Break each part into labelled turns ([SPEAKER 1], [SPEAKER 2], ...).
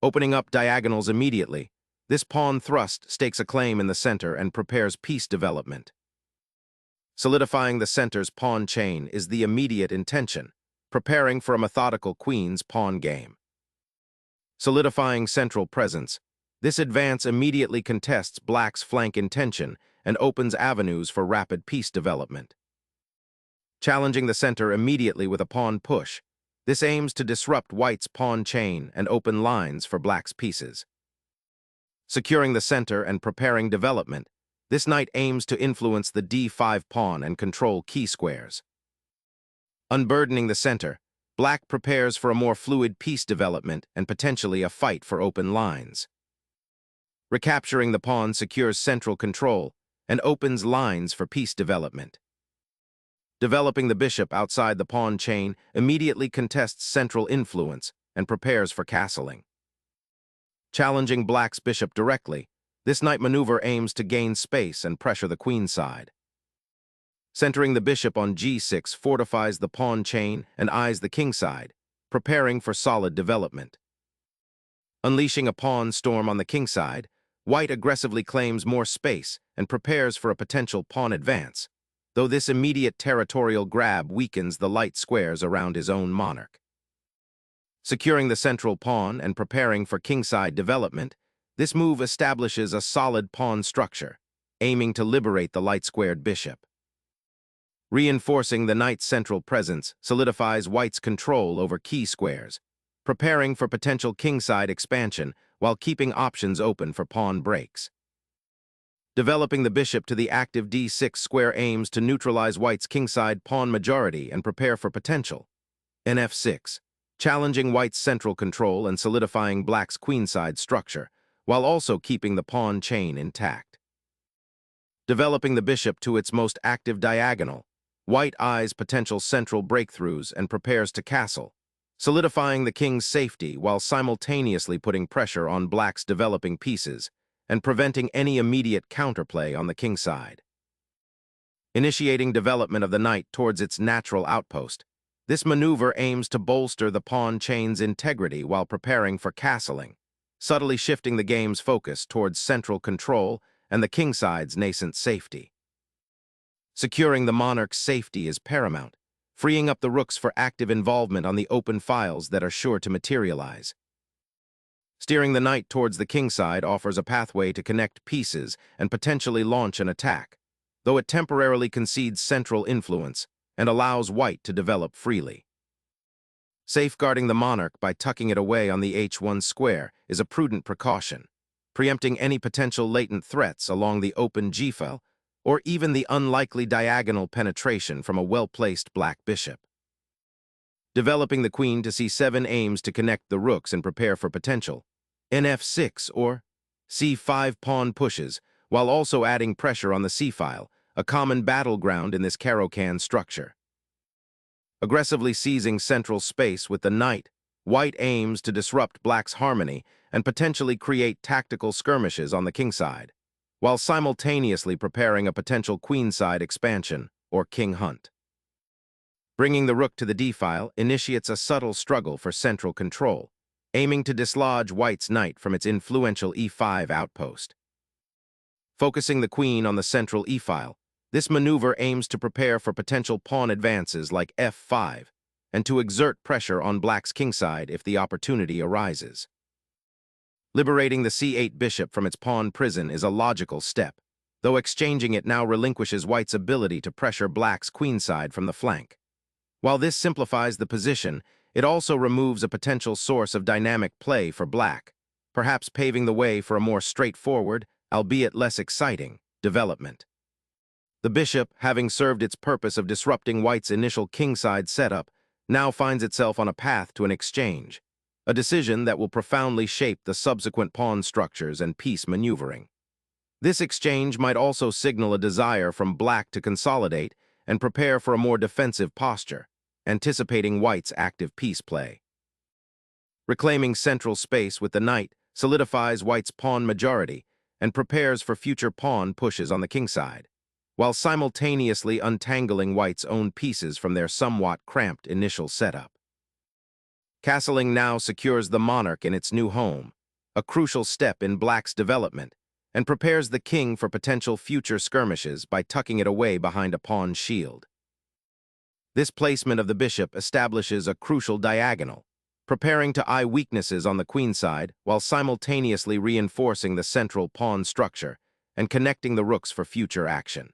[SPEAKER 1] Opening up diagonals immediately, this pawn thrust stakes a claim in the center and prepares piece development. Solidifying the center's pawn chain is the immediate intention, preparing for a methodical queen's pawn game. Solidifying central presence, this advance immediately contests black's flank intention and opens avenues for rapid piece development. Challenging the center immediately with a pawn push, this aims to disrupt white's pawn chain and open lines for black's pieces. Securing the center and preparing development, this knight aims to influence the d5 pawn and control key squares. Unburdening the center, black prepares for a more fluid piece development and potentially a fight for open lines. Recapturing the pawn secures central control and opens lines for piece development. Developing the bishop outside the pawn chain immediately contests central influence and prepares for castling. Challenging black's bishop directly, this knight maneuver aims to gain space and pressure the queen side. Centering the bishop on g6 fortifies the pawn chain and eyes the king side, preparing for solid development. Unleashing a pawn storm on the king side, white aggressively claims more space and prepares for a potential pawn advance, though this immediate territorial grab weakens the light squares around his own monarch. Securing the central pawn and preparing for kingside development, this move establishes a solid pawn structure, aiming to liberate the light-squared bishop. Reinforcing the knight's central presence solidifies white's control over key squares, preparing for potential kingside expansion while keeping options open for pawn breaks. Developing the bishop to the active d6 square aims to neutralize white's kingside pawn majority and prepare for potential. Nf6, challenging white's central control and solidifying black's queenside structure, while also keeping the pawn chain intact. Developing the bishop to its most active diagonal, white eyes potential central breakthroughs and prepares to castle, solidifying the king's safety while simultaneously putting pressure on black's developing pieces and preventing any immediate counterplay on the king side. Initiating development of the knight towards its natural outpost, this maneuver aims to bolster the pawn chain's integrity while preparing for castling, subtly shifting the game's focus towards central control and the kingside's nascent safety. Securing the monarch's safety is paramount, freeing up the rooks for active involvement on the open files that are sure to materialize. Steering the knight towards the kingside offers a pathway to connect pieces and potentially launch an attack, though it temporarily concedes central influence and allows white to develop freely. Safeguarding the monarch by tucking it away on the h1 square is a prudent precaution, preempting any potential latent threats along the open g-file or even the unlikely diagonal penetration from a well-placed black bishop. Developing the queen to c7 aims to connect the rooks and prepare for potential nf6 or c5 pawn pushes, while also adding pressure on the c-file, a common battleground in this Caro-Kann structure. Aggressively seizing central space with the knight, white aims to disrupt black's harmony and potentially create tactical skirmishes on the kingside, while simultaneously preparing a potential queenside expansion or king hunt. Bringing the rook to the d-file initiates a subtle struggle for central control, aiming to dislodge white's knight from its influential e5 outpost. Focusing the queen on the central e-file, this maneuver aims to prepare for potential pawn advances like f5 and to exert pressure on black's kingside if the opportunity arises. Liberating the c8 bishop from its pawn prison is a logical step, though exchanging it now relinquishes white's ability to pressure black's queenside from the flank. While this simplifies the position, it also removes a potential source of dynamic play for black, perhaps paving the way for a more straightforward, albeit less exciting, development. The bishop, having served its purpose of disrupting white's initial kingside setup, now finds itself on a path to an exchange, a decision that will profoundly shape the subsequent pawn structures and piece maneuvering. This exchange might also signal a desire from black to consolidate and prepare for a more defensive posture, anticipating white's active piece play. Reclaiming central space with the knight solidifies white's pawn majority and prepares for future pawn pushes on the kingside, while simultaneously untangling white's own pieces from their somewhat cramped initial setup. Castling now secures the monarch in its new home, a crucial step in black's development, and prepares the king for potential future skirmishes by tucking it away behind a pawn's shield. This placement of the bishop establishes a crucial diagonal, preparing to eye weaknesses on the queen side while simultaneously reinforcing the central pawn structure and connecting the rooks for future action.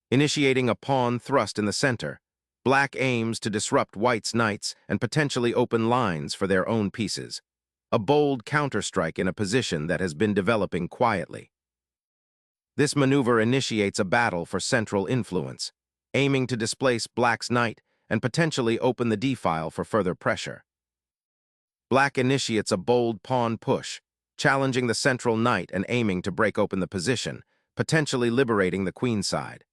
[SPEAKER 1] Initiating a pawn thrust in the center, black aims to disrupt white's knights and potentially open lines for their own pieces, a bold counterstrike in a position that has been developing quietly. This maneuver initiates a battle for central influence, aiming to displace black's knight and potentially open the d-file for further pressure. Black initiates a bold pawn push, challenging the central knight and aiming to break open the position, potentially liberating the queen side.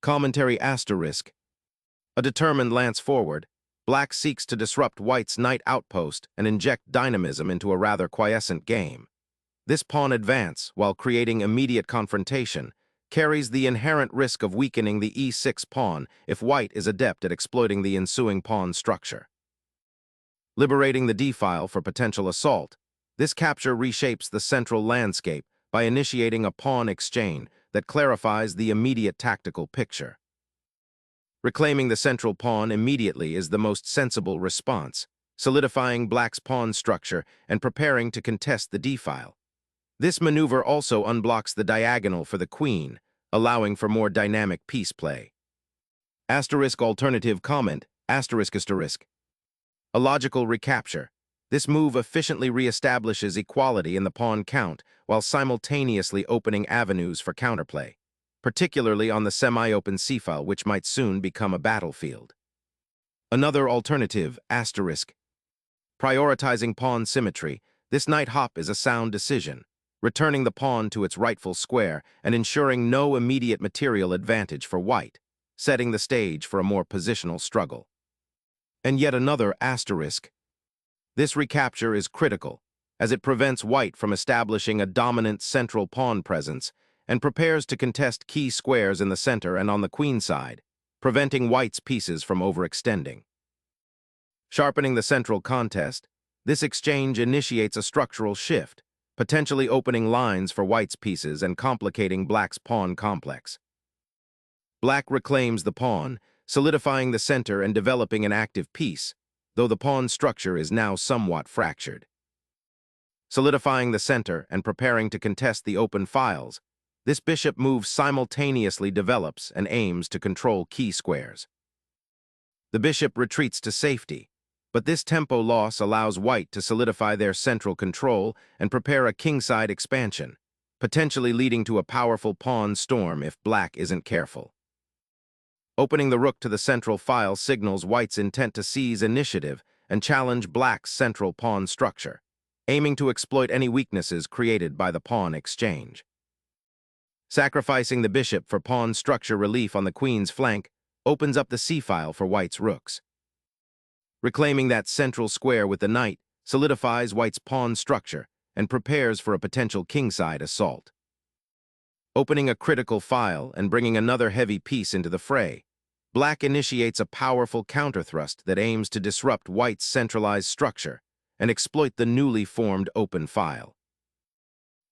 [SPEAKER 1] Commentary asterisk. A determined lance forward, black seeks to disrupt white's knight outpost and inject dynamism into a rather quiescent game. This pawn advance, while creating immediate confrontation, carries the inherent risk of weakening the e6 pawn if white is adept at exploiting the ensuing pawn structure. Liberating the d-file for potential assault, this capture reshapes the central landscape by initiating a pawn exchange that clarifies the immediate tactical picture. Reclaiming the central pawn immediately is the most sensible response, solidifying black's pawn structure and preparing to contest the d-file. This maneuver also unblocks the diagonal for the queen, allowing for more dynamic piece play. Asterisk alternative comment, asterisk asterisk. A logical recapture. This move efficiently reestablishes equality in the pawn count while simultaneously opening avenues for counterplay, particularly on the semi-open c-file, which might soon become a battlefield. Another alternative, asterisk. Prioritizing pawn symmetry, this knight hop is a sound decision, returning the pawn to its rightful square and ensuring no immediate material advantage for white, setting the stage for a more positional struggle. And yet another asterisk. This recapture is critical, as it prevents white from establishing a dominant central pawn presence and prepares to contest key squares in the center and on the queen side, preventing white's pieces from overextending. Sharpening the central contest, this exchange initiates a structural shift, potentially opening lines for white's pieces and complicating black's pawn complex. Black reclaims the pawn, solidifying the center and developing an active piece, though the pawn structure is now somewhat fractured. Solidifying the center and preparing to contest the open files, this bishop move simultaneously develops and aims to control key squares. The bishop retreats to safety, but this tempo loss allows white to solidify their central control and prepare a kingside expansion, potentially leading to a powerful pawn storm if black isn't careful. Opening the rook to the central file signals white's intent to seize initiative and challenge black's central pawn structure, aiming to exploit any weaknesses created by the pawn exchange. Sacrificing the bishop for pawn structure relief on the queen's flank opens up the c-file for white's rooks. Reclaiming that central square with the knight solidifies white's pawn structure and prepares for a potential kingside assault. Opening a critical file and bringing another heavy piece into the fray, black initiates a powerful counterthrust that aims to disrupt white's centralized structure and exploit the newly formed open file.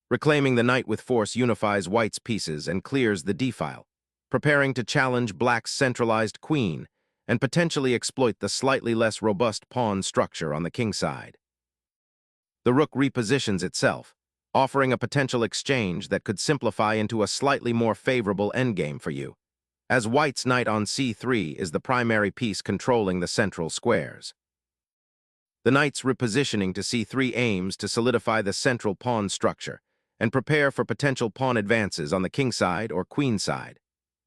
[SPEAKER 1] Reclaiming the knight with force unifies white's pieces and clears the d-file, preparing to challenge black's centralized queen and potentially exploit the slightly less robust pawn structure on the kingside. The rook repositions itself, offering a potential exchange that could simplify into a slightly more favorable endgame for you, as white's knight on c3 is the primary piece controlling the central squares. The knight's repositioning to c3 aims to solidify the central pawn structure and prepare for potential pawn advances on the kingside or queenside,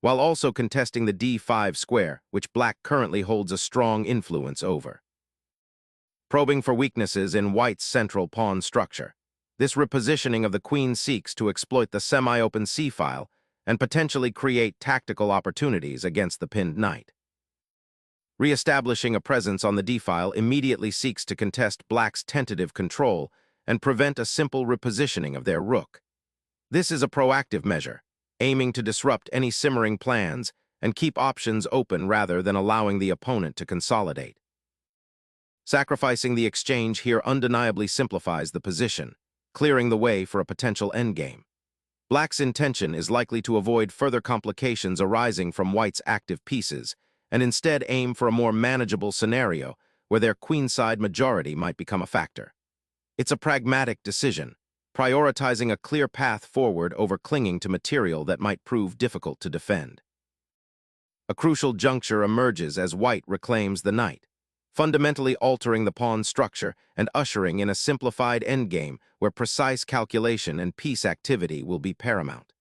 [SPEAKER 1] while also contesting the d5 square, which black currently holds a strong influence over. Probing for weaknesses in white's central pawn structure, this repositioning of the queen seeks to exploit the semi-open c-file and potentially create tactical opportunities against the pinned knight. Re-establishing a presence on the d-file immediately seeks to contest black's tentative control and prevent a simple repositioning of their rook. This is a proactive measure, aiming to disrupt any simmering plans and keep options open rather than allowing the opponent to consolidate. Sacrificing the exchange here undeniably simplifies the position, clearing the way for a potential endgame. Black's intention is likely to avoid further complications arising from White's active pieces, and instead aim for a more manageable scenario where their queenside majority might become a factor. It's a pragmatic decision, prioritizing a clear path forward over clinging to material that might prove difficult to defend. A crucial juncture emerges as White reclaims the knight, fundamentally altering the pawn structure and ushering in a simplified endgame where precise calculation and piece activity will be paramount.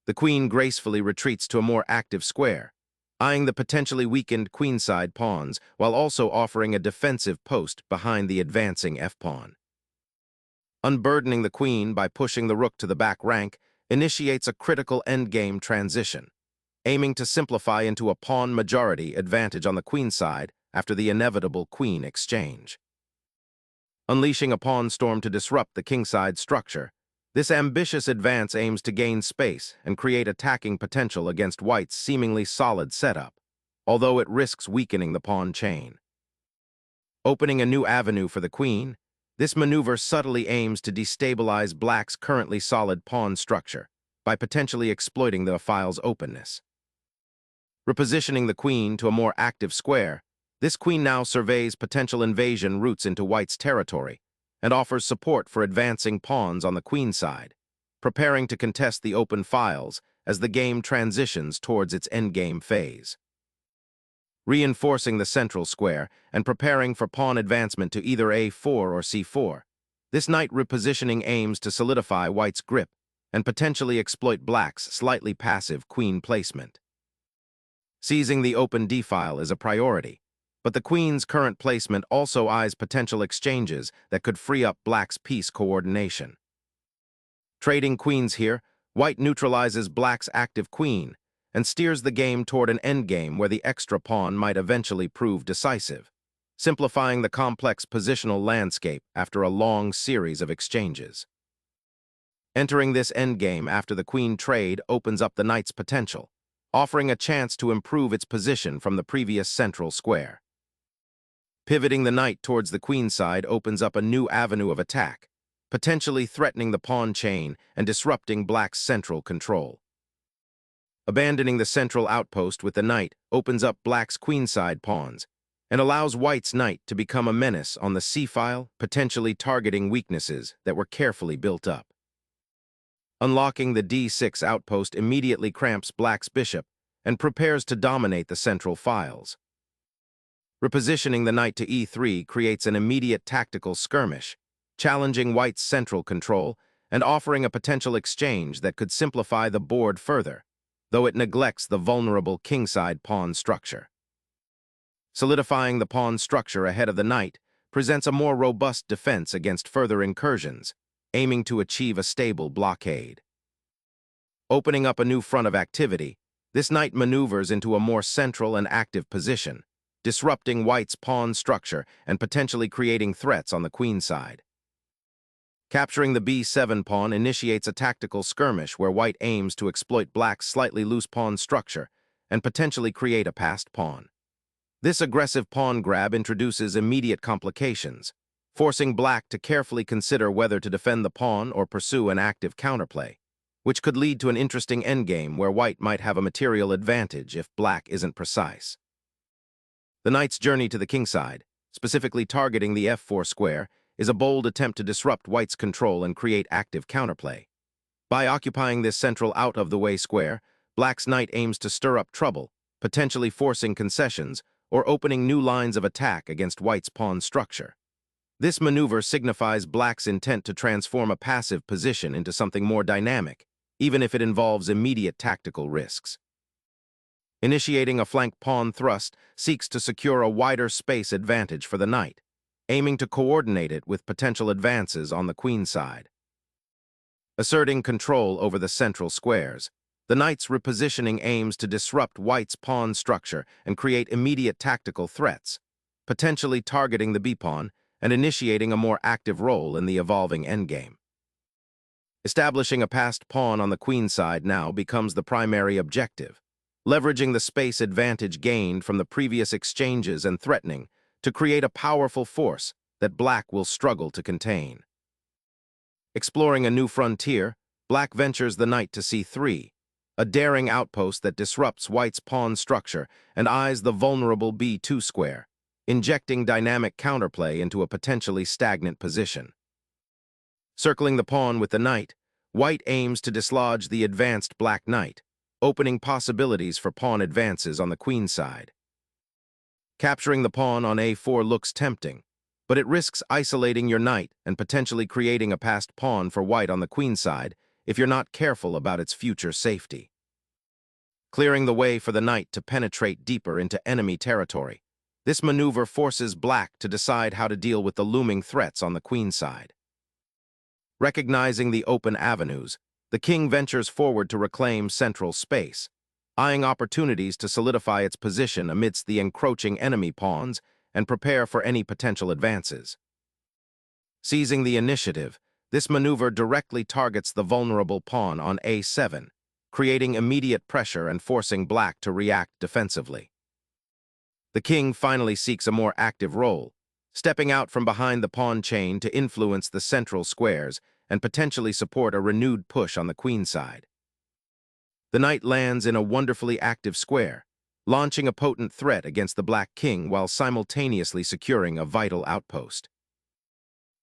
[SPEAKER 1] The queen gracefully retreats to a more active square, eyeing the potentially weakened queenside pawns while also offering a defensive post behind the advancing f-pawn. Unburdening the queen by pushing the rook to the back rank initiates a critical endgame transition, aiming to simplify into a pawn majority advantage on the queenside after the inevitable queen exchange. Unleashing a pawn storm to disrupt the kingside structure, this ambitious advance aims to gain space and create attacking potential against White's seemingly solid setup, although it risks weakening the pawn chain. Opening a new avenue for the queen, this maneuver subtly aims to destabilize Black's currently solid pawn structure by potentially exploiting the file's openness. Repositioning the queen to a more active square, this queen now surveys potential invasion routes into White's territory and offers support for advancing pawns on the queen side, preparing to contest the open files as the game transitions towards its endgame phase. Reinforcing the central square and preparing for pawn advancement to either a4 or c4, this knight repositioning aims to solidify White's grip and potentially exploit Black's slightly passive queen placement. Seizing the open d-file is a priority, but the queen's current placement also eyes potential exchanges that could free up Black's piece coordination. Trading queens here, White neutralizes Black's active queen and steers the game toward an endgame where the extra pawn might eventually prove decisive, simplifying the complex positional landscape after a long series of exchanges. Entering this endgame after the queen trade opens up the knight's potential, offering a chance to improve its position from the previous central square. Pivoting the knight towards the queen side opens up a new avenue of attack, potentially threatening the pawn chain and disrupting Black's central control. Abandoning the central outpost with the knight opens up Black's queenside pawns and allows White's knight to become a menace on the c-file, potentially targeting weaknesses that were carefully built up. Unlocking the d6 outpost immediately cramps Black's bishop and prepares to dominate the central files. Repositioning the knight to e3 creates an immediate tactical skirmish, challenging White's central control and offering a potential exchange that could simplify the board further, though it neglects the vulnerable kingside pawn structure. Solidifying the pawn structure ahead of the knight presents a more robust defense against further incursions, aiming to achieve a stable blockade. Opening up a new front of activity, this knight maneuvers into a more central and active position, disrupting White's pawn structure and potentially creating threats on the queen side. Capturing the b7 pawn initiates a tactical skirmish where White aims to exploit Black's slightly loose pawn structure and potentially create a passed pawn. This aggressive pawn grab introduces immediate complications, forcing Black to carefully consider whether to defend the pawn or pursue an active counterplay, which could lead to an interesting endgame where White might have a material advantage if Black isn't precise. The knight's journey to the kingside, specifically targeting the f4 square, is a bold attempt to disrupt White's control and create active counterplay. By occupying this central out-of-the-way square, Black's knight aims to stir up trouble, potentially forcing concessions or opening new lines of attack against White's pawn structure. This maneuver signifies Black's intent to transform a passive position into something more dynamic, even if it involves immediate tactical risks. Initiating a flank pawn thrust seeks to secure a wider space advantage for the knight, aiming to coordinate it with potential advances on the queen side. Asserting control over the central squares, the knight's repositioning aims to disrupt White's pawn structure and create immediate tactical threats, potentially targeting the b-pawn and initiating a more active role in the evolving endgame. Establishing a passed pawn on the queen side now becomes the primary objective, leveraging the space advantage gained from the previous exchanges and threatening to create a powerful force that black will struggle to contain. Exploring a new frontier, black ventures the knight to c3, a daring outpost that disrupts white's pawn structure and eyes the vulnerable b2 square, injecting dynamic counterplay into a potentially stagnant position. Circling the pawn with the knight, white aims to dislodge the advanced black knight, opening possibilities for pawn advances on the queen side. Capturing the pawn on a4 looks tempting, but it risks isolating your knight and potentially creating a passed pawn for white on the queen side if you're not careful about its future safety. Clearing the way for the knight to penetrate deeper into enemy territory, this maneuver forces black to decide how to deal with the looming threats on the queen side. Recognizing the open avenues, the king ventures forward to reclaim central space, eyeing opportunities to solidify its position amidst the encroaching enemy pawns and prepare for any potential advances. Seizing the initiative, this maneuver directly targets the vulnerable pawn on a7, creating immediate pressure and forcing black to react defensively. The king finally seeks a more active role, stepping out from behind the pawn chain to influence the central squares and potentially support a renewed push on the queen side. The knight lands in a wonderfully active square, launching a potent threat against the black king while simultaneously securing a vital outpost.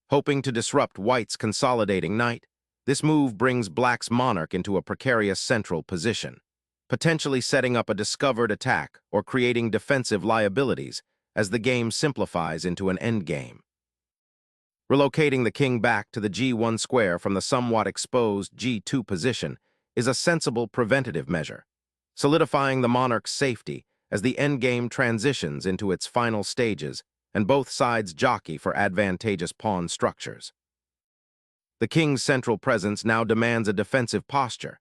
[SPEAKER 1] Hoping to disrupt white's consolidating knight, this move brings black's monarch into a precarious central position, potentially setting up a discovered attack or creating defensive liabilities as the game simplifies into an endgame. Relocating the king back to the g1 square from the somewhat exposed g2 position is a sensible preventative measure, solidifying the monarch's safety as the endgame transitions into its final stages and both sides jockey for advantageous pawn structures. The king's central presence now demands a defensive posture.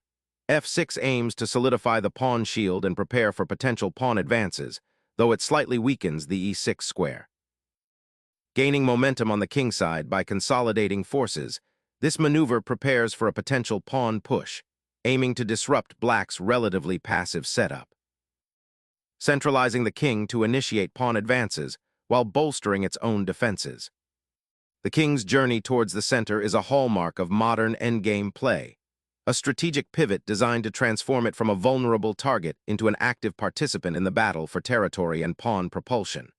[SPEAKER 1] f6 aims to solidify the pawn shield and prepare for potential pawn advances, though it slightly weakens the e6 square. Gaining momentum on the king side by consolidating forces, this maneuver prepares for a potential pawn push, aiming to disrupt black's relatively passive setup. Centralizing the king to initiate pawn advances while bolstering its own defenses. The king's journey towards the center is a hallmark of modern endgame play, a strategic pivot designed to transform it from a vulnerable target into an active participant in the battle for territory and pawn propulsion.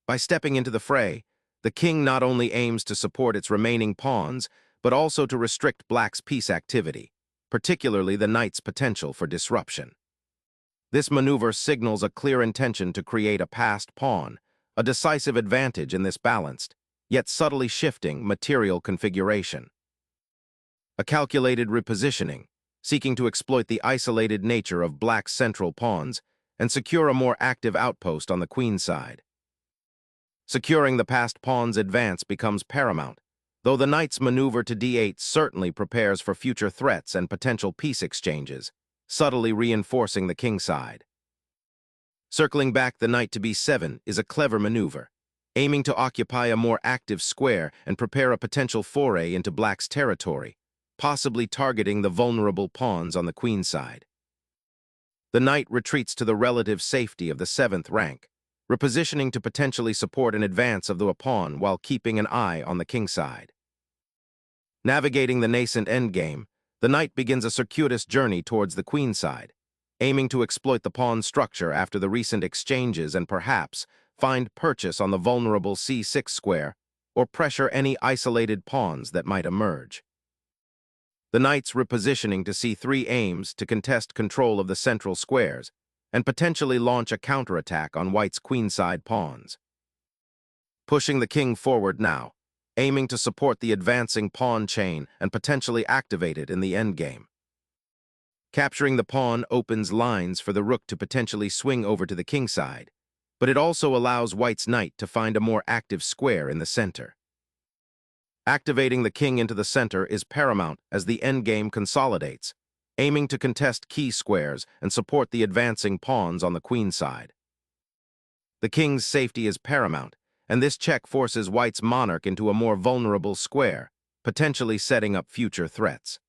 [SPEAKER 1] By stepping into the fray, the king not only aims to support its remaining pawns, but also to restrict black's piece activity, particularly the knight's potential for disruption. This maneuver signals a clear intention to create a passed pawn, a decisive advantage in this balanced, yet subtly shifting material configuration. A calculated repositioning, seeking to exploit the isolated nature of black's central pawns and secure a more active outpost on the queen side. Securing the passed pawn's advance becomes paramount, though the knight's maneuver to d8 certainly prepares for future threats and potential piece exchanges, subtly reinforcing the king side. Circling back the knight to b7 is a clever maneuver, aiming to occupy a more active square and prepare a potential foray into black's territory, possibly targeting the vulnerable pawns on the queen side. The knight retreats to the relative safety of the 7th rank, repositioning to potentially support an advance of the pawn while keeping an eye on the king side. Navigating the nascent endgame, the knight begins a circuitous journey towards the queen side, aiming to exploit the pawn structure after the recent exchanges and perhaps find purchase on the vulnerable c6 square or pressure any isolated pawns that might emerge. The knight's repositioning to c3 aims to contest control of the central squares and potentially launch a counterattack on white's queenside pawns. Pushing the king forward now, aiming to support the advancing pawn chain and potentially activate it in the endgame. Capturing the pawn opens lines for the rook to potentially swing over to the king side, but it also allows white's knight to find a more active square in the center. Activating the king into the center is paramount as the endgame consolidates, aiming to contest key squares and support the advancing pawns on the queen side. The king's safety is paramount, and this check forces white's monarch into a more vulnerable square, potentially setting up future threats.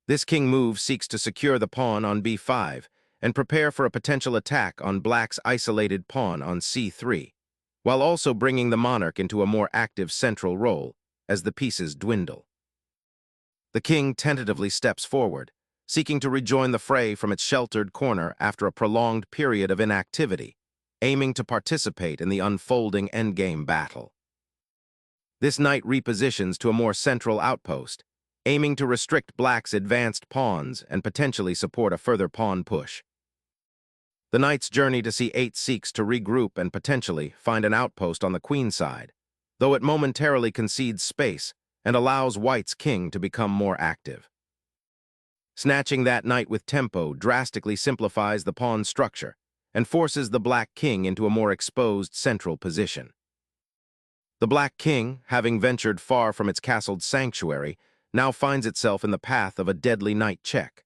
[SPEAKER 1] This king move seeks to secure the pawn on b5 and prepare for a potential attack on black's isolated pawn on c3, while also bringing the monarch into a more active central role as the pieces dwindle. The king tentatively steps forward, seeking to rejoin the fray from its sheltered corner after a prolonged period of inactivity, aiming to participate in the unfolding endgame battle. This knight repositions to a more central outpost, aiming to restrict black's advanced pawns and potentially support a further pawn push. The knight's journey to c8 seeks to regroup and potentially find an outpost on the queen side, though it momentarily concedes space and allows white's king to become more active. Snatching that knight with tempo drastically simplifies the pawn structure and forces the black king into a more exposed central position. The black king, having ventured far from its castled sanctuary, now finds itself in the path of a deadly knight check.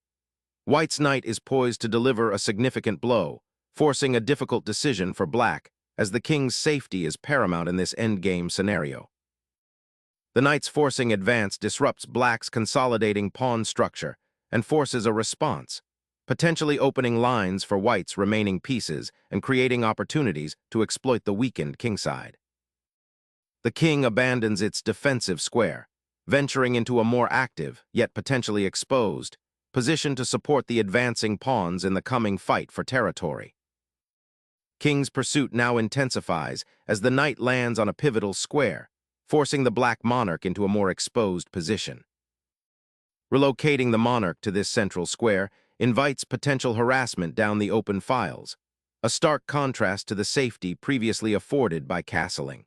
[SPEAKER 1] White's knight is poised to deliver a significant blow, forcing a difficult decision for black, as the king's safety is paramount in this endgame scenario. The knight's forcing advance disrupts black's consolidating pawn structure and forces a response, potentially opening lines for white's remaining pieces and creating opportunities to exploit the weakened kingside. The king abandons its defensive square, venturing into a more active, yet potentially exposed, position to support the advancing pawns in the coming fight for territory. King's pursuit now intensifies as the knight lands on a pivotal square, forcing the black monarch into a more exposed position. Relocating the monarch to this central square invites potential harassment down the open files, a stark contrast to the safety previously afforded by castling.